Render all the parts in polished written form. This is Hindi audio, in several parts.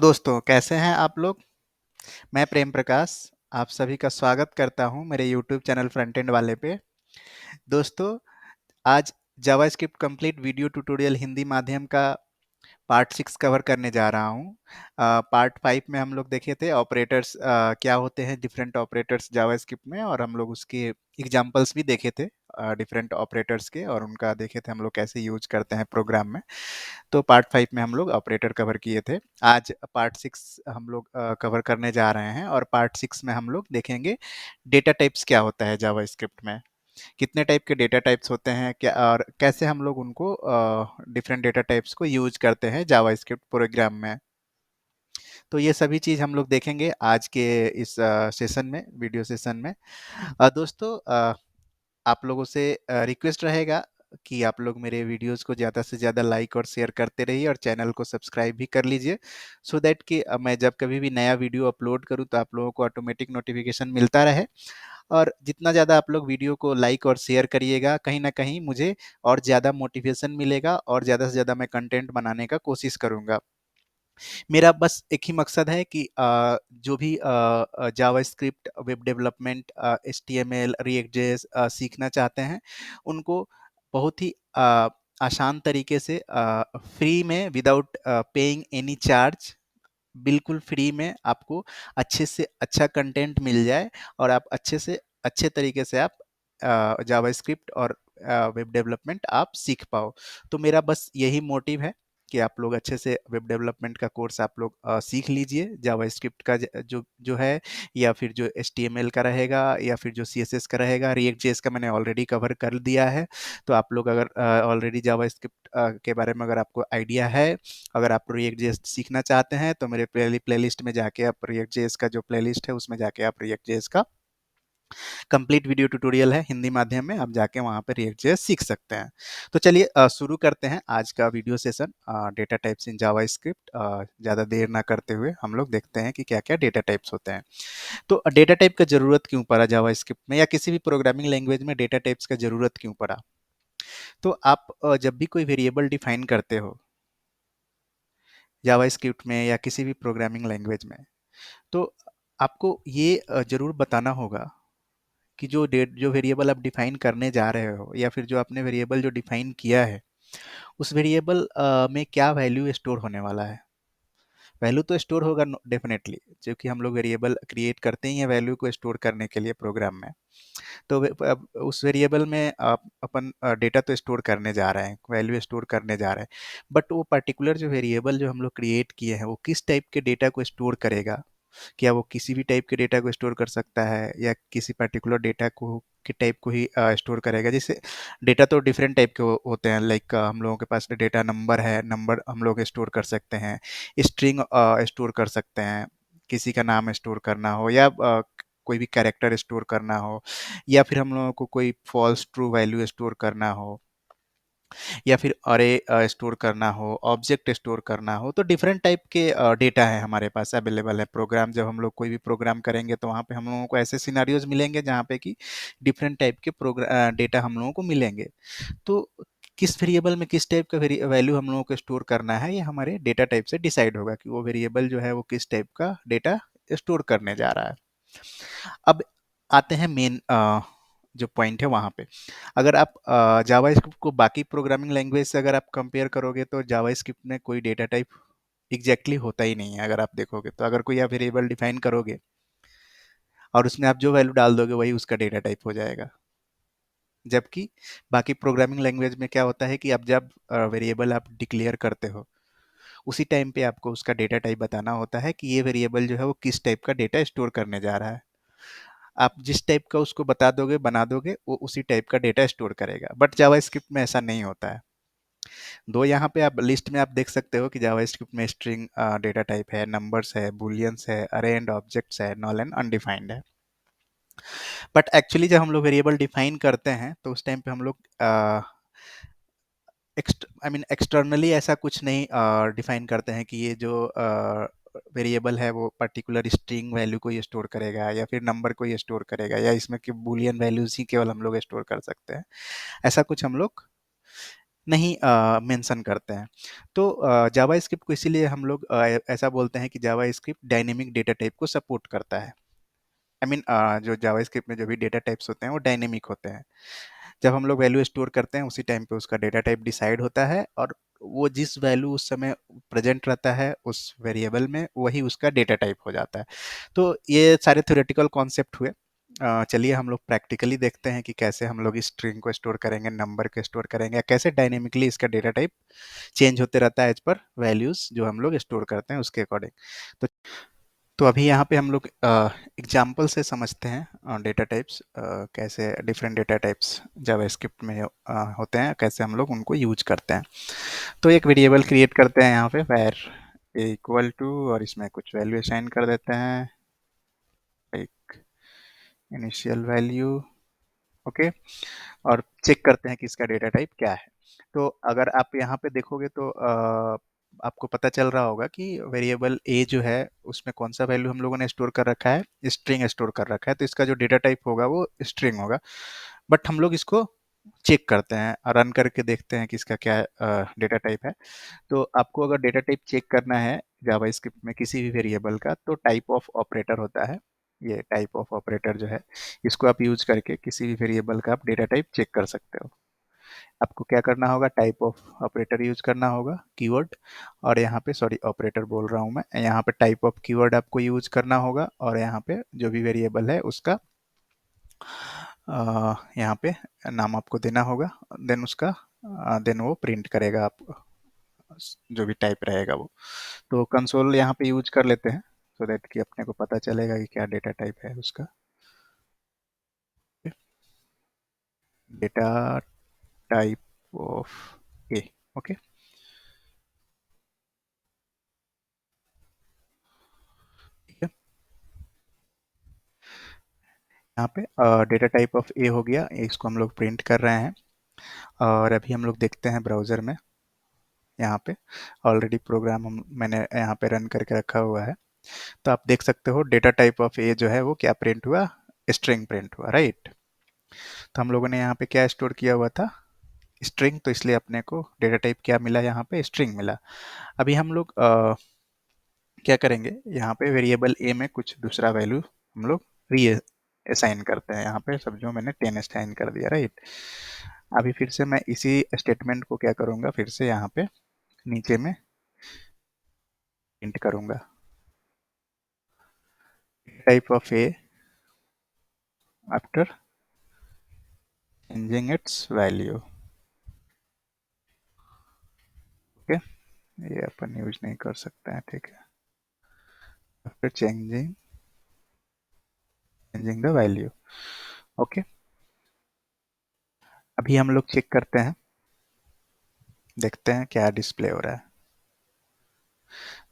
दोस्तों, कैसे हैं आप लोग? मैं प्रेम प्रकाश आप सभी का स्वागत करता हूं मेरे यूट्यूब चैनल फ्रंट एंड वाले पे। दोस्तों, आज JavaScript complete video tutorial Hindi माध्यम का पार्ट 6 कवर करने जा रहा हूँ। पार्ट 5 में हम लोग देखे थे ऑपरेटर्स क्या होते हैं, डिफरेंट ऑपरेटर्स जावास्क्रिप्ट में, और हम लोग उसके एग्जांपल्स भी देखे थे डिफरेंट ऑपरेटर्स के, और उनका देखे थे हम लोग कैसे यूज करते हैं प्रोग्राम में। तो पार्ट 5 में हम लोग ऑपरेटर कवर किए थे। आज पार्ट 6 हम लोग कवर करने जा रहे हैं, और पार्ट 6 में हम लोग देखेंगे डेटा टाइप्स क्या होता है जावास्क्रिप्ट में, कितने टाइप के डेटा टाइप्स होते हैं क्या, और कैसे हम लोग उनको डिफरेंट डेटा टाइप्स को यूज करते हैं जावास्क्रिप्ट प्रोग्राम में। तो ये सभी चीज़ हम लोग देखेंगे आज के इस सेशन में, वीडियो सेशन में। दोस्तों, आप लोगों से रिक्वेस्ट रहेगा कि आप लोग मेरे वीडियोस को ज़्यादा से ज़्यादा लाइक और शेयर करते रहिए, और चैनल को सब्सक्राइब भी कर लीजिए, सो दैट कि मैं जब कभी भी नया वीडियो अपलोड करूं तो आप लोगों को ऑटोमेटिक नोटिफिकेशन मिलता रहे। और जितना ज़्यादा आप लोग वीडियो को लाइक और शेयर करिएगा, कहीं ना कहीं मुझे और ज़्यादा मोटिवेशन मिलेगा, और ज़्यादा से ज़्यादा मैं कंटेंट बनाने का कोशिश करूँगा। मेरा बस एक ही मकसद है कि जो भी JavaScript, web development, HTML, react JS सीखना चाहते हैं, उनको बहुत ही आसान तरीके से फ्री में, विदाउट पेइंग एनी चार्ज, बिल्कुल फ्री में आपको अच्छे से अच्छा कंटेंट मिल जाए, और आप अच्छे से अच्छे तरीके से आप जावास्क्रिप्ट और वेब डेवलपमेंट आप सीख पाओ। तो मेरा बस यही मोटिव है कि आप लोग अच्छे से वेब डेवलपमेंट का कोर्स आप लोग सीख लीजिए, जावास्क्रिप्ट का जो जो है, या फिर जो एचटीएमएल का रहेगा, या फिर जो सीएसएस का रहेगा। रिएक्ट जेएस का मैंने ऑलरेडी कवर कर दिया है। तो आप लोग अगर ऑलरेडी जावास्क्रिप्ट के बारे में अगर आपको आइडिया है, अगर आप रिएक्ट जेएस सीखना चाहते हैं, तो मेरे प्लेलिस्ट में जाके आप रिएक्ट जेएस का जो प्लेलिस्ट है उसमें जाके आप रिएक्ट जेएस का कंप्लीट वीडियो ट्यूटोरियल है हिंदी माध्यम में, आप जाके वहाँ पे रिएक्ट जेएस सीख सकते हैं। तो चलिए शुरू करते हैं आज का video session, data types in JavaScript. ज़्यादा देर ना करते हुए हम लोग देखते हैं कि क्या क्या डेटा टाइप्स होते हैं। तो डेटा टाइप का ज़रूरत क्यों पड़ा जावास्क्रिप्ट में, या किसी भी प्रोग्रामिंग लैंग्वेज में डेटा टाइप्स का ज़रूरत क्यों पड़ा? तो आप जब भी कोई वेरिएबल डिफाइन करते हो जावास्क्रिप्ट में या किसी भी प्रोग्रामिंग लैंग्वेज में, तो आपको ये ज़रूर बताना होगा कि जो वेरिएबल आप डिफाइन करने जा रहे हो, या फिर जो आपने वेरिएबल जो डिफाइन किया है, उस वेरिएबल में क्या वैल्यू स्टोर होने वाला है। वैल्यू तो स्टोर होगा डेफिनेटली, क्योंकि हम लोग वेरिएबल क्रिएट करते ही हैं वैल्यू को स्टोर करने के लिए प्रोग्राम में। तो अब उस वेरिएबल में आप अपन डेटा तो स्टोर करने जा रहे हैं, वैल्यू स्टोर करने जा रहे हैं, बट वो पर्टिकुलर जो वेरिएबल जो हम लोग क्रिएट किए हैं, वो किस टाइप के डेटा को स्टोर करेगा। क्या वो किसी भी टाइप के डेटा को स्टोर कर सकता है, या किसी पर्टिकुलर डेटा को के टाइप को ही स्टोर करेगा? जैसे डेटा तो डिफरेंट टाइप के होते हैं, लाइक हम लोगों के पास डेटा नंबर है, नंबर हम लोग स्टोर कर सकते हैं, स्ट्रिंग स्टोर कर सकते हैं, किसी का नाम स्टोर करना हो, या कोई भी कैरेक्टर स्टोर करना हो, या फिर हम लोगों को कोई फॉल्स ट्रू वैल्यू स्टोर करना हो, या फिर अरे स्टोर करना हो, ऑब्जेक्ट स्टोर करना हो। तो डिफरेंट टाइप के डेटा है हमारे पास अवेलेबल है। प्रोग्राम जब हम लोग कोई भी प्रोग्राम करेंगे, तो वहाँ पे हम लोगों को ऐसे सिनारियोज मिलेंगे जहाँ पे कि डिफरेंट टाइप के डेटा हम लोगों को मिलेंगे। तो किस वेरिएबल में किस टाइप का वैल्यू हम लोगों को स्टोर करना है, ये हमारे डेटा टाइप से डिसाइड होगा कि वो वेरिएबल जो है वो किस टाइप का डेटा स्टोर करने जा रहा है। अब आते हैं मेन जो पॉइंट है वहाँ पे। अगर आप जावास्क्रिप्ट को बाकी प्रोग्रामिंग लैंग्वेज से अगर आप कंपेयर करोगे, तो जावास्क्रिप्ट में कोई डेटा टाइप एग्जैक्टली होता ही नहीं है। अगर आप देखोगे तो अगर कोई आप वेरिएबल डिफाइन करोगे और उसमें आप जो वैल्यू डाल दोगे वही उसका डेटा टाइप हो जाएगा। जबकि बाकी प्रोग्रामिंग लैंग्वेज में क्या होता है कि आप जब वेरिएबल आप डिक्लेयर करते हो, उसी टाइम पे आपको उसका डेटा टाइप बताना होता है कि ये वेरिएबल जो है वो किस टाइप का डेटा स्टोर करने जा रहा है। आप जिस टाइप का उसको बता दोगे, बना दोगे, वो उसी टाइप का डेटा स्टोर करेगा। बट जावास्क्रिप्ट में ऐसा नहीं होता है। दो यहाँ पे आप लिस्ट में आप देख सकते हो कि जावास्क्रिप्ट में स्ट्रिंग डेटा टाइप है, नंबर्स है, बुलियंस है, अरे एंड ऑब्जेक्ट्स है, नल एंड अनडिफाइंड है। बट एक्चुअली जब हम लोग वेरिएबल डिफाइन करते हैं, तो उस टाइम पे हम लोग एक्सटर्नली ऐसा कुछ नहीं डिफाइन करते हैं कि ये जो वेरिएबल है वो पर्टिकुलर स्ट्रिंग वैल्यू को ये स्टोर करेगा, या फिर नंबर को ये स्टोर करेगा, या इसमें कि बुलियन वैल्यूज ही केवल हम लोग स्टोर कर सकते हैं। ऐसा कुछ हम लोग नहीं मेंशन करते हैं। तो जावास्क्रिप्ट को इसीलिए हम लोग ऐसा बोलते हैं कि जावास्क्रिप्ट डायनेमिक डेटा टाइप को सपोर्ट करता है। आई मीन जो जावास्क्रिप्ट में जो भी डेटा टाइप्स होते हैं वो डायनेमिक होते हैं। जब हम लोग वैल्यू स्टोर करते हैं उसी टाइम पे उसका डेटा टाइप डिसाइड होता है, और वो जिस वैल्यू उस समय प्रेजेंट रहता है उस वेरिएबल में वही उसका डेटा टाइप हो जाता है। तो ये सारे थ्योरेटिकल कॉन्सेप्ट हुए। चलिए हम लोग प्रैक्टिकली देखते हैं कि कैसे हम लोग स्ट्रिंग को स्टोर करेंगे, नंबर को स्टोर करेंगे, या कैसे डायनेमिकली इसका डेटा टाइप चेंज होते रहता है एज पर वैल्यूज जो हम लोग स्टोर करते हैं उसके अकॉर्डिंग। तो अभी यहाँ पे हम लोग एग्जाम्पल से समझते हैं डेटा टाइप्स, कैसे डिफरेंट डेटा टाइप्स जावास्क्रिप्ट में होते हैं, कैसे हम लोग उनको यूज करते हैं। तो एक वेरिएबल क्रिएट करते हैं यहाँ पे where इक्वल टू, और इसमें कुछ वैल्यू असाइन कर देते हैं, एक इनिशियल वैल्यू। ओके, और चेक करते हैं कि इसका डेटा टाइप क्या है। तो अगर आप यहाँ पे देखोगे तो आपको पता चल रहा होगा कि वेरिएबल ए जो है उसमें कौन सा वैल्यू हम लोगों ने स्टोर कर रखा है, स्ट्रिंग स्टोर कर रखा है, तो इसका जो डेटा टाइप होगा वो स्ट्रिंग होगा। बट हम लोग इसको चेक करते हैं और रन करके देखते हैं कि इसका क्या डेटा टाइप है। तो आपको अगर डेटा टाइप चेक करना है जावास्क्रिप्ट में किसी भी वेरिएबल का, तो टाइप ऑफ ऑपरेटर होता है। ये टाइप ऑफ ऑपरेटर जो है, इसको आप यूज करके किसी भी वेरिएबल का आप डेटा टाइप चेक कर सकते हो। आपको क्या करना होगा, टाइप ऑफ ऑपरेटर यूज करना होगा, कीवर्ड। और यहाँ पे, सॉरी ऑपरेटर बोल रहा हूँ मैं, यहाँ पे टाइप ऑफ कीवर्ड आपको यूज करना होगा, और यहाँ पे जो भी वेरिएबल है उसका यहाँ पे नाम आपको देना होगा। देन उसका देन वो प्रिंट करेगा आप जो भी टाइप रहेगा वो। तो कंसोल यहाँ पे यूज कर लेते हैं सो दैट कि अपने को पता चलेगा कि क्या डेटा टाइप है उसका। Data type of A. Okay, ठीक है। यहाँ पे डेटा टाइप ऑफ ए हो गया, इसको हम लोग प्रिंट कर रहे हैं। और अभी हम लोग देखते हैं ब्राउज़र में, यहाँ पे ऑलरेडी प्रोग्राम हम मैंने यहाँ पे रन करके रखा हुआ है। तो आप देख सकते हो डेटा टाइप ऑफ ए जो है वो क्या प्रिंट हुआ, स्ट्रिंग प्रिंट हुआ, राइट। तो हम लोगों ने यहाँ पे क्या स्टोर किया हुआ था, स्ट्रिंग, तो इसलिए अपने को डेटा टाइप क्या मिला, यहाँ पे स्ट्रिंग मिला। अभी हम लोग क्या करेंगे, यहाँ पे वेरिएबल ए में कुछ दूसरा वैल्यू हम लोग री असाइन करते हैं। यहाँ पे सब जो मैंने 10 असाइन कर दिया, राइट। अभी फिर से मैं इसी स्टेटमेंट को क्या करूँगा, फिर से यहाँ पे नीचे में प्रिंट करूँगा, type of A after changing it's value. Okay, ये अपन यूज नहीं कर सकते हैं, ठीक है। After changing the value. Okay, अभी हम लोग चेक करते हैं, देखते हैं क्या डिस्प्ले हो रहा है।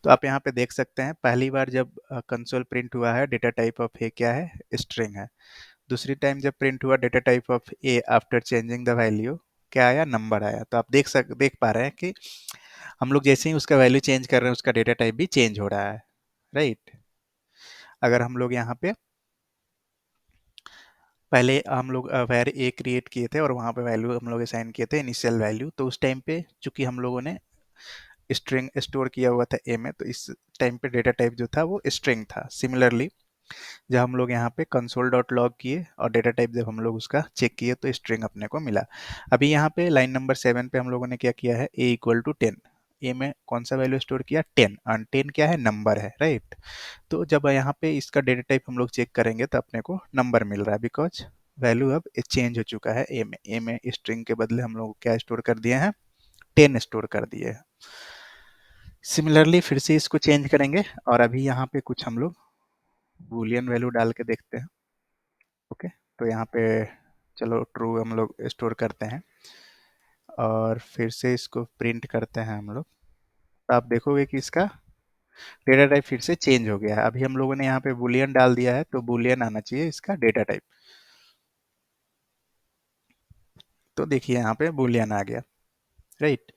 तो आप यहाँ पे देख सकते हैं पहली बार जब कंसोल प्रिंट हुआ है डेटा टाइप ऑफ ए क्या है, स्ट्रिंग है। दूसरी टाइम जब प्रिंट हुआ data type of A after changing the value, क्या आया, नंबर आया। तो आप देख पा रहे हैं कि हम लोग जैसे ही उसका वैल्यू चेंज कर रहे हैं उसका डेटा टाइप भी चेंज हो रहा है, राइट। अगर हम लोग यहाँ पे पहले हम लोग वेर ए क्रिएट किए थे और वहाँ पे वैल्यू हम लोग असाइन किए थे इनिशियल वैल्यू, तो उस टाइम पे चूंकि हम लोगों ने स्ट्रिंग स्टोर किया हुआ था ए में, तो इस टाइम पे डेटा टाइप जो था वो स्ट्रिंग था। सिमिलरली जब हम लोग यहाँ पे कंसोल डॉट लॉग किए और डेटा टाइप जब हम लोग उसका चेक किए तो स्ट्रिंग अपने को मिला। अभी यहाँ पे लाइन नंबर 7 पे हम लोगों ने क्या किया है, ए इक्वल टू 10। ए में कौन सा वैल्यू स्टोर किया, 10, और 10 क्या है, नंबर है, राइट। तो जब यहाँ पे इसका डेटा टाइप हम लोग चेक करेंगे तो अपने को नंबर मिल रहा है, बिकॉज वैल्यू अब चेंज हो चुका है ए में। ए में स्ट्रिंग के बदले हम लोग क्या स्टोर कर दिए हैं, 10 स्टोर कर दिए हैं। सिमिलरली फिर से इसको चेंज करेंगे, और अभी यहाँ पे कुछ हम लोग बूलियन वैल्यू डाल के देखते हैं। ओके, तो यहाँ पे चलो ट्रू हम लोग स्टोर करते हैं, और फिर से इसको प्रिंट करते हैं हम लोग। तो आप देखोगे कि इसका डेटा टाइप फिर से चेंज हो गया है। अभी हम लोगों ने यहाँ पे बूलियन डाल दिया है, तो बूलियन आना चाहिए इसका डेटा टाइप। तो देखिए यहाँ पे बूलियन आ गया, राइट।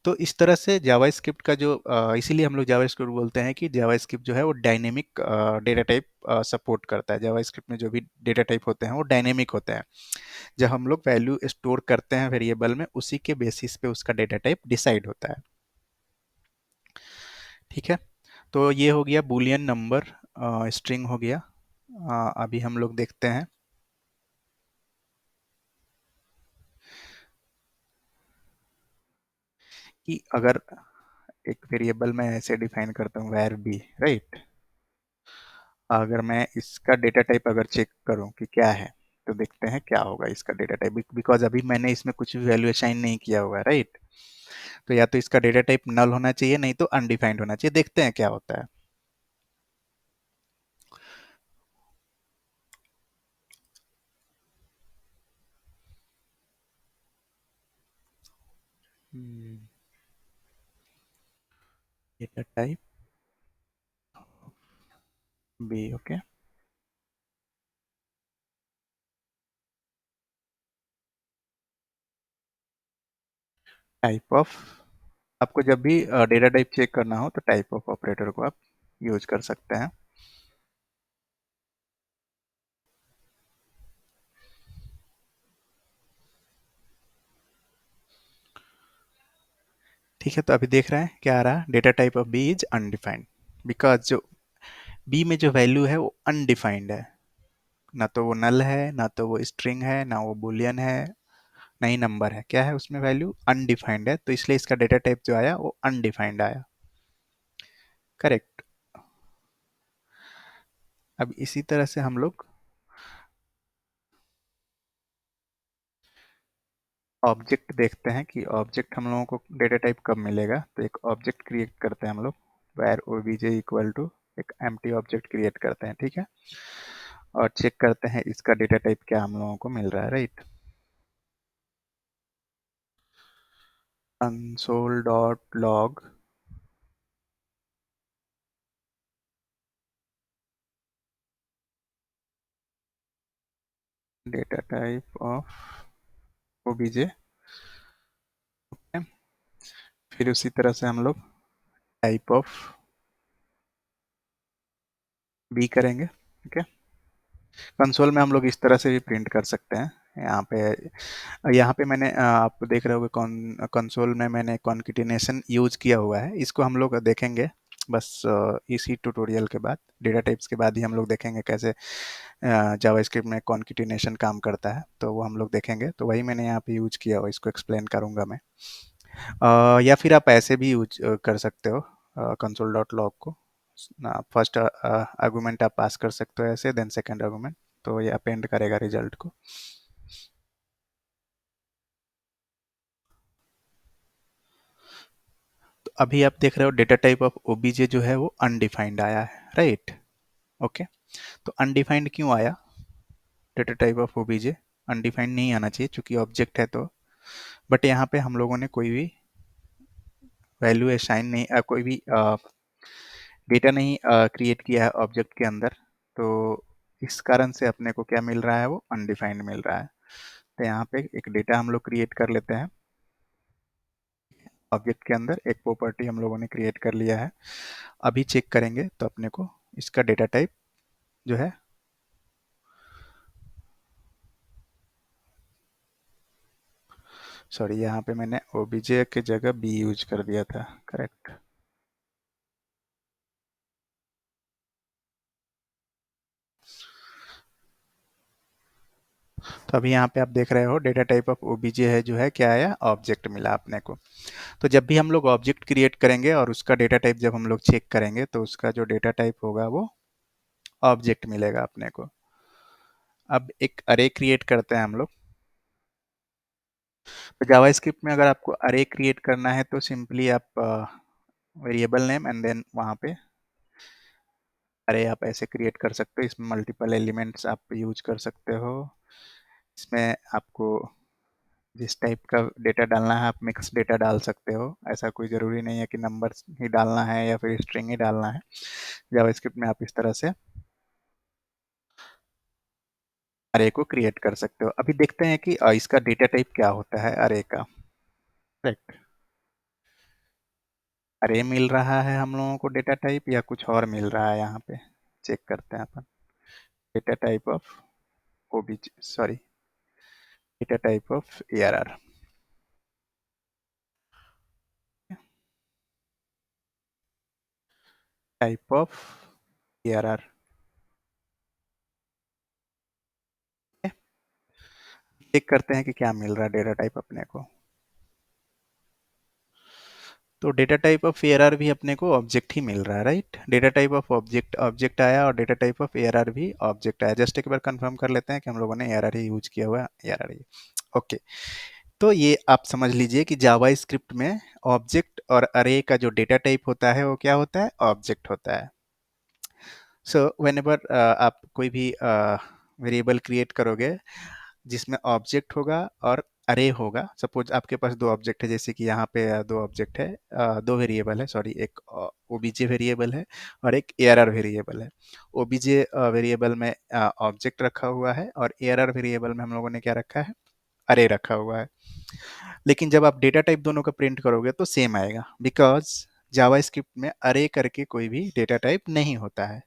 तो इस तरह से जावास्क्रिप्ट का जो इसीलिए हम लोग जावास्क्रिप्ट बोलते हैं कि जावास्क्रिप्ट जो है वो डायनेमिक डेटा टाइप सपोर्ट करता है। जावास्क्रिप्ट में जो भी डेटा टाइप होते हैं वो डायनेमिक होते हैं। जब हम लोग वैल्यू स्टोर करते हैं वेरिएबल में, उसी के बेसिस पे उसका डेटा टाइप डिसाइड होता है। ठीक है। तो ये हो गया बूलियन नंबर, स्ट्रिंग हो गया। अभी हम लोग देखते हैं कि अगर एक वेरिएबल में ऐसे डिफाइन करता हूँ var b, राइट। अगर मैं इसका डेटा टाइप अगर चेक करूं कि क्या है, तो देखते हैं क्या होगा इसका डेटा टाइप, बिकॉज अभी मैंने इसमें कुछ भी वैल्यू असाइन नहीं किया हुआ है, राइट। तो या तो इसका डेटा टाइप नल होना चाहिए, नहीं तो अनडिफाइंड होना चाहिए। देखते हैं क्या होता है। Data type B, okay. Type of, आपको जब भी डेटा टाइप चेक करना हो तो टाइप ऑफ ऑपरेटर को आप यूज कर सकते हैं। ठीक है, तो अभी देख रहे हैं क्या आ रहा है, data type of B is undefined, because जो बी में जो वैल्यू है वो अनडिफाइंड है। ना तो वो नल है, ना तो वो स्ट्रिंग है, ना वो बुलियन है, ना ही नंबर है। क्या है उसमें वैल्यू, अनडिफाइंड है, तो इसलिए इसका डेटा टाइप जो आया वो अनडिफाइंड आया। करेक्ट। अब इसी तरह से हम लोग ऑब्जेक्ट देखते हैं कि ऑब्जेक्ट हम लोगों को डेटा टाइप कब मिलेगा। तो एक ऑब्जेक्ट क्रिएट करते हैं हम लोग, where obj इक्वल टू एक एम्प्टी ऑब्जेक्ट क्रिएट करते हैं, ठीक है। और चेक करते हैं इसका डेटा टाइप क्या हम लोगों को मिल रहा है, right. Console dot log data type of obj, फिर उसी तरह से हम लोग टाइप ऑफ बी करेंगे, ठीक है। कंसोल में हम लोग इस तरह से भी प्रिंट कर सकते हैं। यहाँ पे मैंने आप देख रहे होंगे कंसोल में मैंने कॉन्केटिनेशन यूज किया हुआ है। इसको हम लोग देखेंगे बस इसी ट्यूटोरियल के बाद, डेटा टाइप्स के बाद ही हम लोग देखेंगे कैसे जावास्क्रिप्ट में कॉन्केटिनेशन काम करता है। तो वो हम लोग देखेंगे, तो वही मैंने यहाँ पे यूज किया हुआ, इसको एक्सप्लेन करूँगा मैं। या फिर आप ऐसे भी यूज कर सकते हो कंसोल डॉट लॉग को। फर्स्ट आर्गुमेंट आप पास कर सकते हो ऐसे, देन सेकंड आर्गुमेंट, तो ये अपेंड करेगा रिजल्ट को। तो अभी आप देख रहे हो डेटा टाइप ऑफ ओबीजे जो है वो अनडिफाइंड आया है, राइट। ओके। तो अनडिफाइंड क्यों आया data type of OBJ? Undefined नहीं आना चाहिए चूंकि ऑब्जेक्ट है तो। बट यहाँ पे हम लोगों ने कोई भी वैल्यू असाइन नहीं, कोई भी डेटा नहीं क्रिएट किया है ऑब्जेक्ट के अंदर। तो इस कारण से अपने को क्या मिल रहा है, वो अनडिफाइंड मिल रहा है। तो यहाँ पे एक डेटा हम लोग क्रिएट कर लेते हैं ऑब्जेक्ट के अंदर, एक प्रॉपर्टी हम लोगों ने क्रिएट कर लिया है। अभी चेक करेंगे तो अपने को इसका डेटा टाइप जो है, सॉरी यहाँ पे मैंने ओबीजे के जगह बी यूज कर दिया था, करेक्ट। तो अभी यहाँ पे आप देख रहे हो डेटा टाइप ऑफ ओबीजे है जो है क्या आया, ऑब्जेक्ट मिला अपने को। तो जब भी हम लोग ऑब्जेक्ट क्रिएट करेंगे और उसका डेटा टाइप जब हम लोग चेक करेंगे, तो उसका जो डेटा टाइप होगा वो ऑब्जेक्ट मिलेगा अपने को। अब एक अरे क्रिएट करते हैं हम लोग। तो जावास्क्रिप्ट में अगर आपको अरे क्रिएट करना है तो सिंपली आप वेरिएबल नेम एंड देन वहाँ पे अरे आप ऐसे क्रिएट कर सकते हो। इसमें मल्टीपल एलिमेंट्स आप यूज कर सकते हो। इसमें आपको जिस टाइप का डेटा डालना है आप मिक्स डेटा डाल सकते हो। ऐसा कोई ज़रूरी नहीं है कि नंबर्स ही डालना है या फिर स्ट्रिंग ही डालना है। जावास्क्रिप्ट में आप इस तरह से अरे को क्रिएट कर सकते हो। अभी देखते हैं कि इसका डेटा टाइप क्या होता है अरे का, राइट। अरे मिल रहा है हम लोगों को डेटा टाइप या कुछ और मिल रहा है यहाँ पे, चेक करते हैं अपन। Data type of OBJ, sorry, data type of ARR, type of ARR. Check करते हैं कि क्या मिल रहा है डेटा टाइप अपने को। तो डेटा टाइप ऑफ एआरआर भी अपने को ऑब्जेक्ट ही मिल रहा है, right. Data type of object object आया और डेटा टाइप ऑफ एआरआर भी ऑब्जेक्ट आया। जस्ट एक बार कंफर्म कर लेते हैं कि हम लोगों ने एआरआर ही यूज किया हुआ है, एआरआर ही। ओके। तो ये आप समझ लीजिए कि जावा स्क्रिप्ट में ऑब्जेक्ट और अरे का जो डेटा टाइप होता है वो क्या होता है, ऑब्जेक्ट होता है। सो व्हेनेवर आप कोई भी वेरिएबल क्रिएट करोगे जिसमें ऑब्जेक्ट होगा और अरे होगा, सपोज आपके पास दो ऑब्जेक्ट है, जैसे कि यहाँ पे दो ऑब्जेक्ट है, दो वेरिएबल है, सॉरी, एक ओबीजे वेरिएबल है और एक एआरआर वेरिएबल है। ओबीजे वेरिएबल में ऑब्जेक्ट रखा हुआ है और एआरआर वेरिएबल में हम लोगों ने क्या रखा है, अरे रखा हुआ है। लेकिन जब आप डेटा टाइप दोनों का प्रिंट करोगे तो सेम आएगा, बिकॉज जावा स्क्रिप्ट में अरे करके कोई भी डेटा टाइप नहीं होता है।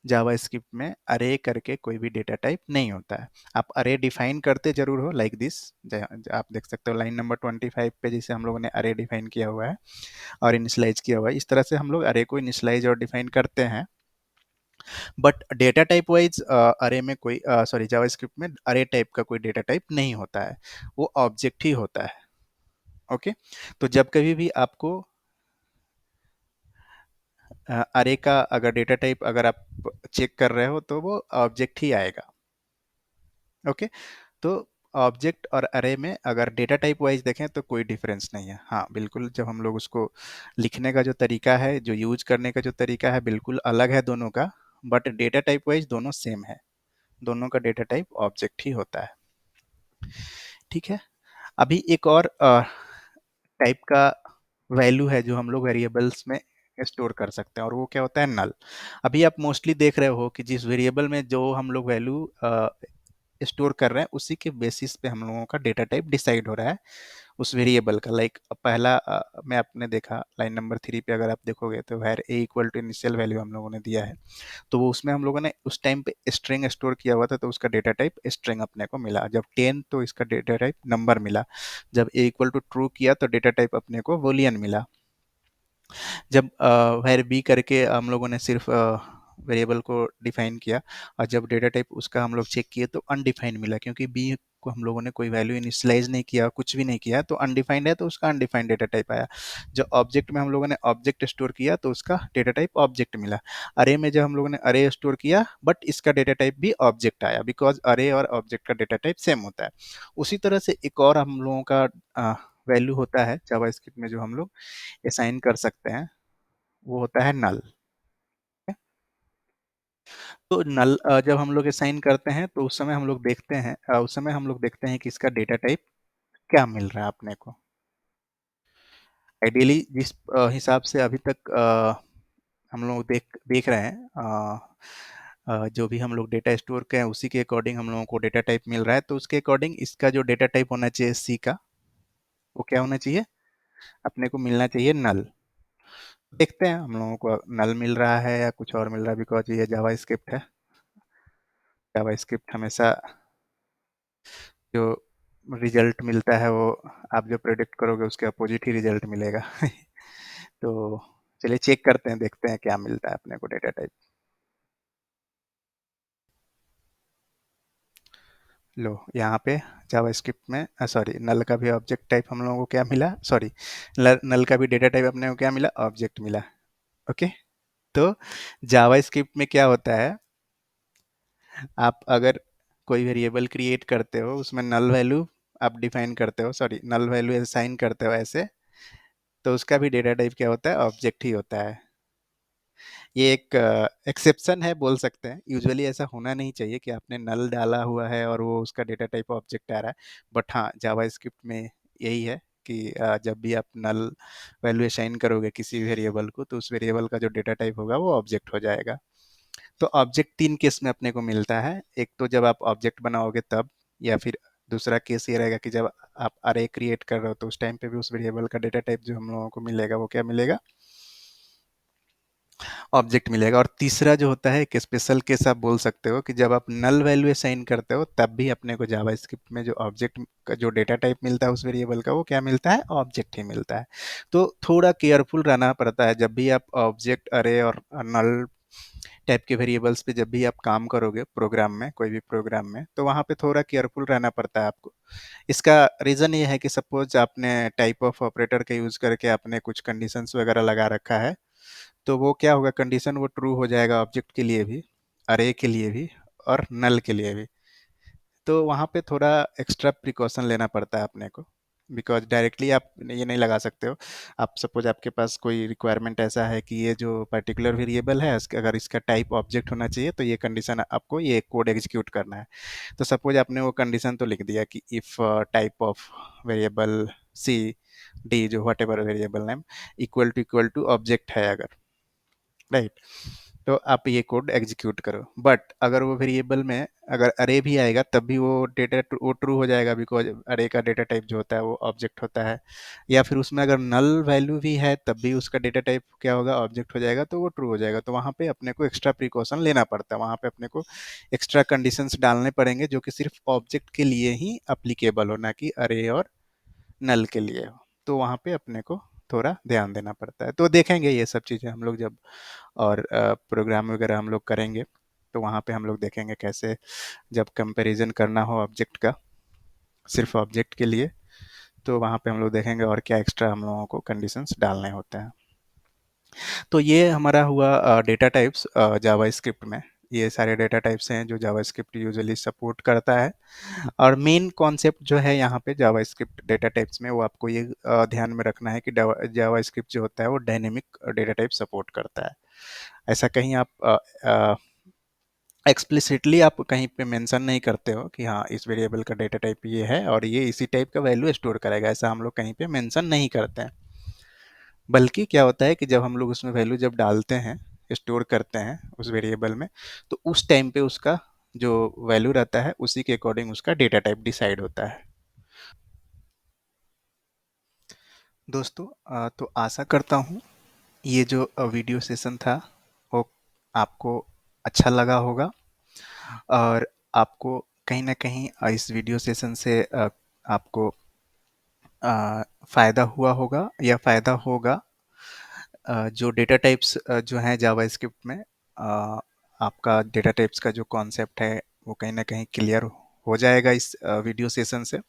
जावा स्क्रिप्ट में अरे करके कोई भी डेटा टाइप नहीं होता है। आप अरे डिफाइन करते जरूर हो, लाइक दिस। आप देख सकते हो लाइन नंबर 25 पे, जैसे हम लोगों ने अरे डिफाइन किया हुआ है और इनिशलाइज किया हुआ है, इस तरह से हम लोग अरे को इनिशलाइज और डिफाइन करते हैं। बट डेटा टाइप वाइज अरे में कोई, सॉरी, जावा स्क्रिप्ट में अरे टाइप का कोई डेटा टाइप नहीं होता है, वो ऑब्जेक्ट ही होता है। ओके। तो जब कभी भी आपको अरे का अगर डेटा टाइप अगर आप चेक कर रहे हो तो वो ऑब्जेक्ट ही आएगा। ओके। तो ऑब्जेक्ट और अरे में अगर डेटा टाइप वाइज देखें तो कोई डिफरेंस नहीं है। हाँ बिल्कुल, जब हम लोग उसको लिखने का जो तरीका है, जो यूज करने का जो तरीका है, बिल्कुल अलग है दोनों का। बट डेटा टाइप वाइज दोनों सेम है, दोनों का डेटा टाइप ऑब्जेक्ट ही होता है। ठीक है। अभी एक और टाइप का वैल्यू है जो हम लोग वेरिएबल्स में स्टोर कर सकते हैं और वो क्या होता है, नल। अभी आप मोस्टली देख रहे हो कि जिस वेरिएबल में जो हम लोग वैल्यू स्टोर कर रहे हैं उसी के बेसिस पे हम लोगों का डेटा टाइप डिसाइड हो रहा है उस वेरिएबल का। लाइक पहला में आपने देखा लाइन नंबर 3 पे, अगर आप देखोगे तो where A equal to initial value हम लोगों ने दिया है, तो वो उसमें हम लोगों ने उस टाइम पे स्ट्रिंग स्टोर किया हुआ था, तो उसका डेटा टाइप स्ट्रिंग अपने को मिला। जब 10 तो इसका डेटा टाइप नंबर मिला। जब ए इक्वल टू ट्रू किया तो डेटा टाइप अपने को बूलियन मिला। जब वेर बी करके हम लोगों ने सिर्फ वेरिएबल को डिफाइन किया और जब डेटा टाइप उसका हम लोग चेक किए तो अनडिफाइंड मिला, क्योंकि बी को हम लोगों ने कोई वैल्यू इनिशियलाइज नहीं किया, कुछ भी नहीं किया, तो अनडिफाइंड है तो उसका अनडिफाइंड डेटा टाइप आया। जब ऑब्जेक्ट में हम लोगों ने ऑब्जेक्ट स्टोर किया तो उसका डेटा टाइप ऑब्जेक्ट मिला। अरे में जब हम लोगों ने अरे स्टोर किया बट इसका डेटा टाइप भी ऑब्जेक्ट आया, बिकॉज अरे और ऑब्जेक्ट का डेटा टाइप सेम होता है। उसी तरह से एक और हम लोगों का वैल्यू होता है जावास्क्रिप्ट में जो हम लोग असाइन कर सकते हैं, वो होता है नल। तो नल जब हम लोग असाइन करते हैं तो उस समय हम लोग देखते हैं, उस समय हम लोग देखते हैं कि इसका डेटा टाइप क्या मिल रहा है अपने को। आइडियली जिस हिसाब से अभी तक हम लोग देख देख रहे हैं, जो भी हम लोग डेटा स्टोर के हैं उसी के अकॉर्डिंग हम लोगों को डेटा टाइप मिल रहा है, तो उसके अकॉर्डिंग इसका जो डेटा टाइप होना चाहिए सी का, वो क्या होना चाहिए, अपने को मिलना चाहिए नल। देखते हैं हम लोगों को नल मिल रहा है या कुछ और मिल रहा है, बिकॉज ये जावा स्क्रिप्ट है। जावा स्क्रिप्ट हमेशा जो रिजल्ट मिलता है वो आप जो प्रेडिक्ट करोगे उसके अपोजिट ही रिजल्ट मिलेगा। तो चलिए चेक करते हैं, देखते हैं क्या मिलता है अपने को डेटा टाइप। लो यहाँ पे जावा स्क्रिप्ट में, सॉरी, नल का भी ऑब्जेक्ट टाइप हम लोगों को क्या मिला, सॉरी, नल का भी डेटा टाइप अपने को क्या मिला, ऑब्जेक्ट मिला। ओके। तो जावा स्क्रिप्ट में क्या होता है, आप अगर कोई वेरिएबल क्रिएट करते हो उसमें नल वैल्यू आप डिफाइन करते हो, सॉरी, नल वैल्यू असाइन करते हो ऐसे, तो उसका भी डेटा टाइप क्या होता है, ऑब्जेक्ट ही होता है। ये एक एक्सेप्शन है बोल सकते हैं, यूजुअली ऐसा होना नहीं चाहिए कि आपने नल डाला हुआ है और वो उसका डेटा टाइप ऑब्जेक्ट आ रहा है। बट हाँ, जावा स्क्रिप्ट में यही है कि जब भी आप नल वैल्यू असाइन करोगे किसी वेरिएबल को तो उस वेरिएबल का जो डेटा टाइप होगा वो ऑब्जेक्ट हो जाएगा। तो ऑब्जेक्ट तीन केस में अपने को मिलता है, एक तो जब आप ऑब्जेक्ट बनाओगे तब, या फिर दूसरा केस ये रहेगा कि जब आप अरे क्रिएट कर रहे हो तो उस टाइम पे भी उस वेरिएबल का डेटा टाइप जो हम लोगों को मिलेगा वो क्या मिलेगा, ऑब्जेक्ट मिलेगा। और तीसरा जो होता है एक स्पेशल केस आप बोल सकते हो कि जब आप नल वैल्यू असाइन करते हो तब भी अपने को जावास्क्रिप्ट में जो ऑब्जेक्ट का जो डेटा टाइप मिलता है उस वेरिएबल का वो क्या मिलता है, ऑब्जेक्ट ही मिलता है। तो थोड़ा केयरफुल रहना पड़ता है जब भी आप ऑब्जेक्ट अरे और नल टाइप के वेरिएबल्स पे जब भी आप काम करोगे प्रोग्राम में, कोई भी प्रोग्राम में, तो वहाँ पे थोड़ा केयरफुल रहना पड़ता है आपको। इसका रीज़न ये है कि सपोज आपने टाइप ऑफ ऑपरेटर का यूज़ करके आपने कुछ कंडीशंस वगैरह लगा रखा है, तो वो क्या होगा, कंडीशन वो ट्रू हो जाएगा ऑब्जेक्ट के लिए भी, अरे के लिए भी और नल के लिए भी। तो वहाँ पे थोड़ा एक्स्ट्रा प्रिकॉशन लेना पड़ता है अपने को, बिकॉज डायरेक्टली आप ये नहीं लगा सकते हो। आप सपोज आपके पास कोई रिक्वायरमेंट ऐसा है कि ये जो पर्टिकुलर वेरिएबल है अगर इसका टाइप ऑब्जेक्ट होना चाहिए तो ये कंडीशन आपको ये कोड एग्जीक्यूट करना है। तो सपोज आपने वो कंडीशन तो लिख दिया कि if type of variable c d जो whatever variable name equal to object है अगर, राइट, तो आप ये कोड एग्जीक्यूट करो। बट अगर वो वेरिएबल में अगर अरे भी आएगा तब भी वो डेटा वो ट्रू हो जाएगा, बिकॉज अरे का डेटा टाइप जो होता है वो ऑब्जेक्ट होता है। या फिर उसमें अगर नल वैल्यू भी है तब भी उसका डेटा टाइप क्या होगा, ऑब्जेक्ट हो जाएगा, तो वो ट्रू हो जाएगा। तो वहाँ पे अपने को एक्स्ट्रा प्रिकॉशन लेना पड़ता है, वहाँ पे अपने को एक्स्ट्रा कंडीशंस डालने पड़ेंगे जो कि सिर्फ ऑब्जेक्ट के लिए ही अप्लीकेबल हो, ना कि अरे और नल के लिए हो। तो वहाँ पे अपने को थोड़ा ध्यान देना पड़ता है। तो देखेंगे ये सब चीज़ें हम लोग जब और प्रोग्राम वगैरह हम लोग करेंगे तो वहाँ पे हम लोग देखेंगे कैसे जब कंपैरिजन करना हो ऑब्जेक्ट का सिर्फ ऑब्जेक्ट के लिए, तो वहाँ पे हम लोग देखेंगे और क्या एक्स्ट्रा हम लोगों को कंडीशंस डालने होते हैं। तो ये हमारा हुआ डेटा टाइप्स जावा स्क्रिप्ट में। ये सारे डेटा टाइप्स हैं जो जावा स्क्रिप्ट यूजुअली सपोर्ट करता है। और मेन कॉन्सेप्ट जो है यहाँ पे जावा स्क्रिप्ट डेटा टाइप्स में वो आपको ये ध्यान में रखना है कि जावा स्क्रिप्ट जो होता है वो डायनेमिक डेटा टाइप सपोर्ट करता है। ऐसा कहीं आप एक्सप्लिसिटली आप कहीं पे मेंशन नहीं करते हो कि हाँ इस वेरिएबल का डेटा टाइप ये है और ये इसी टाइप का वैल्यू स्टोर करेगा, ऐसा हम लोग कहीं पे मेंशन नहीं करते हैं। बल्कि क्या होता है कि जब हम लोग उसमें वैल्यू जब डालते हैं, स्टोर करते हैं उस वेरिएबल में, तो उस टाइम पे उसका जो वैल्यू रहता है उसी के अकॉर्डिंग उसका डेटा टाइप डिसाइड होता है। दोस्तों तो आशा करता हूँ ये जो वीडियो सेशन था वो आपको अच्छा लगा होगा और आपको कहीं ना कहीं इस वीडियो सेशन से आपको फ़ायदा हुआ होगा या फ़ायदा होगा। जो डेटा टाइप्स जो हैं जावास्क्रिप्ट में, आपका डेटा टाइप्स का जो कॉन्सेप्ट है वो कहीं ना कहीं क्लियर हो जाएगा इस वीडियो सेशन से।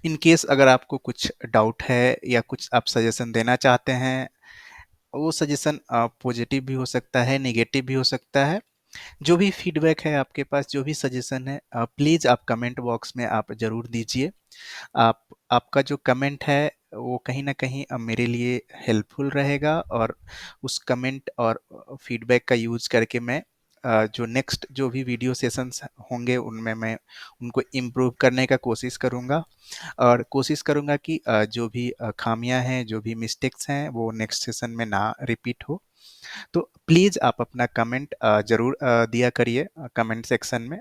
इन केस अगर आपको कुछ डाउट है या कुछ आप सजेशन देना चाहते हैं, वो सजेशन पॉजिटिव भी हो सकता है, नेगेटिव भी हो सकता है। जो भी फीडबैक है आपके पास, जो भी सजेशन है, प्लीज़ आप कमेंट बॉक्स में आप ज़रूर दीजिए। आप आपका जो कमेंट है वो कहीं न कहीं मेरे लिए हेल्पफुल रहेगा और उस कमेंट और फीडबैक का यूज़ करके मैं जो नेक्स्ट जो भी वीडियो सेशंस होंगे उनमें मैं उनको इम्प्रूव करने का कोशिश करूँगा और कोशिश करूँगा कि जो भी खामियां हैं, जो भी मिस्टेक्स हैं वो नेक्स्ट सेशन में ना रिपीट हो। तो प्लीज़ आप अपना कमेंट ज़रूर दिया करिए कमेंट सेक्शन में।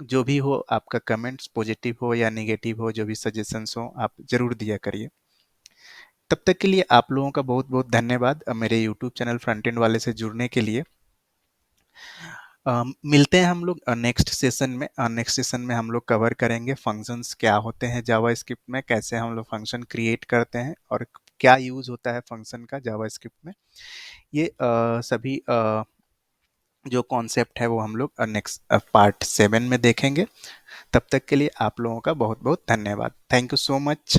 जो भी हो आपका कमेंट्स पॉजिटिव हो या नेगेटिव हो, जो भी सजेशंस हो आप ज़रूर दिया करिए। तब तक के लिए आप लोगों का बहुत बहुत धन्यवाद मेरे यूट्यूब चैनल फ्रंट एंड वाले से जुड़ने के लिए। मिलते हैं हम लोग नेक्स्ट सेशन में। नेक्स्ट सेशन में हम लोग कवर करेंगे फंक्शंस क्या होते हैं जावा स्क्रिप्ट में, कैसे हम लोग फंक्शन क्रिएट करते हैं और क्या यूज़ होता है फंक्शन का जावा स्क्रिप्ट में। ये सभी जो कॉन्सेप्ट है वो हम लोग नेक्स्ट पार्ट 7 में देखेंगे। तब तक के लिए आप लोगों का बहुत बहुत धन्यवाद। Thank you so much.